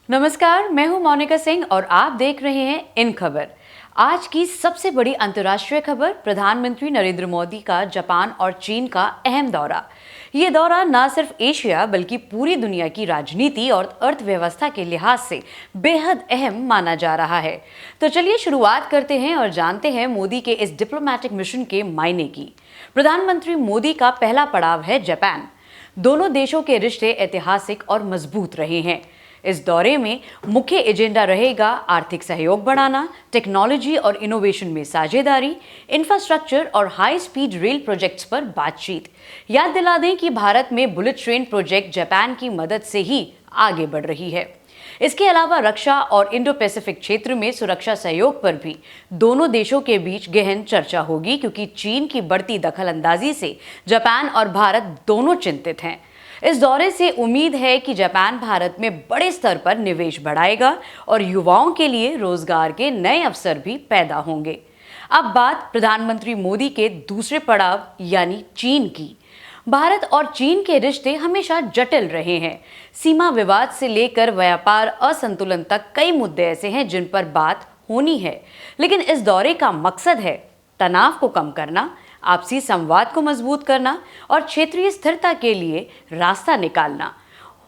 नमस्कार, मैं हूं मोनिका सिंह और आप देख रहे हैं इन खबर। आज की सबसे बड़ी अंतर्राष्ट्रीय खबर, प्रधानमंत्री नरेंद्र मोदी का जापान और चीन का अहम दौरा। ये दौरा न सिर्फ एशिया बल्कि पूरी दुनिया की राजनीति और अर्थव्यवस्था के लिहाज से बेहद अहम माना जा रहा है। तो चलिए शुरुआत करते हैं और जानते हैं मोदी के इस डिप्लोमैटिक मिशन के मायने की। प्रधानमंत्री मोदी का पहला पड़ाव है जापान। दोनों देशों के रिश्ते ऐतिहासिक और मजबूत रहे हैं। इस दौरे में मुख्य एजेंडा रहेगा आर्थिक सहयोग बढ़ाना, टेक्नोलॉजी और इनोवेशन में साझेदारी, इंफ्रास्ट्रक्चर और हाई स्पीड रेल प्रोजेक्ट्स पर बातचीत। याद दिला दें कि भारत में बुलेट ट्रेन प्रोजेक्ट जापान की मदद से ही आगे बढ़ रही है। इसके अलावा रक्षा और इंडो पैसिफिक क्षेत्र में सुरक्षा सहयोग पर भी दोनों देशों के बीच गहन चर्चा होगी, क्योंकि चीन की बढ़ती दखलंदाजी से जापान और भारत दोनों चिंतित हैं। इस दौरे से उम्मीद है कि जापान भारत में बड़े स्तर पर निवेश बढ़ाएगा और युवाओं के लिए रोजगार के नए अवसर भी पैदा होंगे। अब बात प्रधानमंत्री मोदी के दूसरे पड़ाव यानी चीन की। भारत और चीन के रिश्ते हमेशा जटिल रहे हैं। सीमा विवाद से लेकर व्यापार असंतुलन तक कई मुद्दे ऐसे हैं जिन पर बात होनी है। लेकिन इस दौरे का मकसद है तनाव को कम करना, आपसी संवाद को मजबूत करना और क्षेत्रीय स्थिरता के लिए रास्ता निकालना।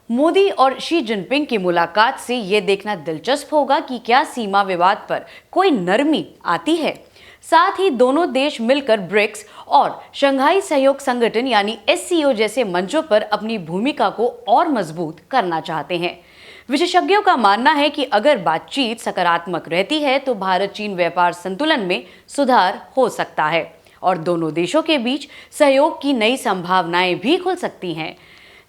मोदी और शी जिनपिंग की मुलाकात से यह देखना दिलचस्प होगा कि क्या सीमा विवाद पर कोई नरमी आती है। साथ ही दोनों देश मिलकर ब्रिक्स और शंघाई सहयोग संगठन यानी एससीओ जैसे मंचों पर अपनी भूमिका को और मजबूत करना चाहते हैं। विशेषज्ञों का मानना है कि अगर बातचीत सकारात्मक रहती है तो भारत चीन व्यापार संतुलन में सुधार हो सकता है और दोनों देशों के बीच सहयोग की नई संभावनाएं भी खुल सकती हैं।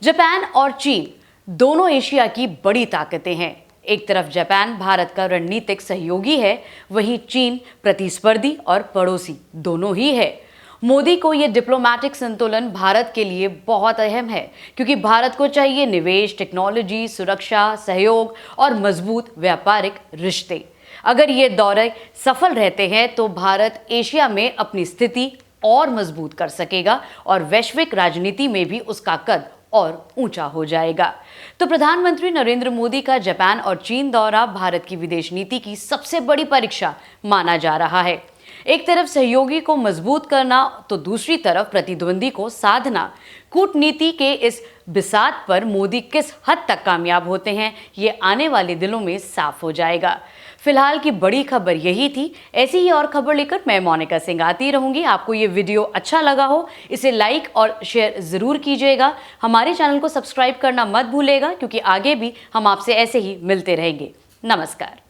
जापान और चीन दोनों एशिया की बड़ी ताकतें हैं। एक तरफ जापान भारत का रणनीतिक सहयोगी है, वहीं चीन प्रतिस्पर्धी और पड़ोसी दोनों ही है। मोदी को यह डिप्लोमैटिक संतुलन भारत के लिए बहुत अहम है, क्योंकि भारत को चाहिए निवेश, टेक्नोलॉजी, सुरक्षा, सहयोग और मजबूत व्यापारिक रिश्ते। अगर ये दौरे सफल रहते हैं तो भारत एशिया में अपनी स्थिति और मजबूत कर सकेगा और वैश्विक राजनीति में भी उसका कद और ऊंचा हो जाएगा। तो प्रधानमंत्री नरेंद्र मोदी का जापान और चीन दौरा भारत की विदेश नीति की सबसे बड़ी परीक्षा माना जा रहा है। एक तरफ सहयोगी को मजबूत करना तो दूसरी तरफ प्रतिद्वंदी को साधना। कूटनीति के इस बिसात पर मोदी किस हद तक कामयाब होते हैं, ये आने वाले दिनों में साफ हो जाएगा। फिलहाल की बड़ी खबर यही थी। ऐसी ही और खबर लेकर मैं मोनिका सिंह आती रहूंगी। आपको ये वीडियो अच्छा लगा हो इसे लाइक और शेयर जरूर कीजिएगा। हमारे चैनल को सब्सक्राइब करना मत भूलेगा, क्योंकि आगे भी हम आपसे ऐसे ही मिलते रहेंगे। नमस्कार।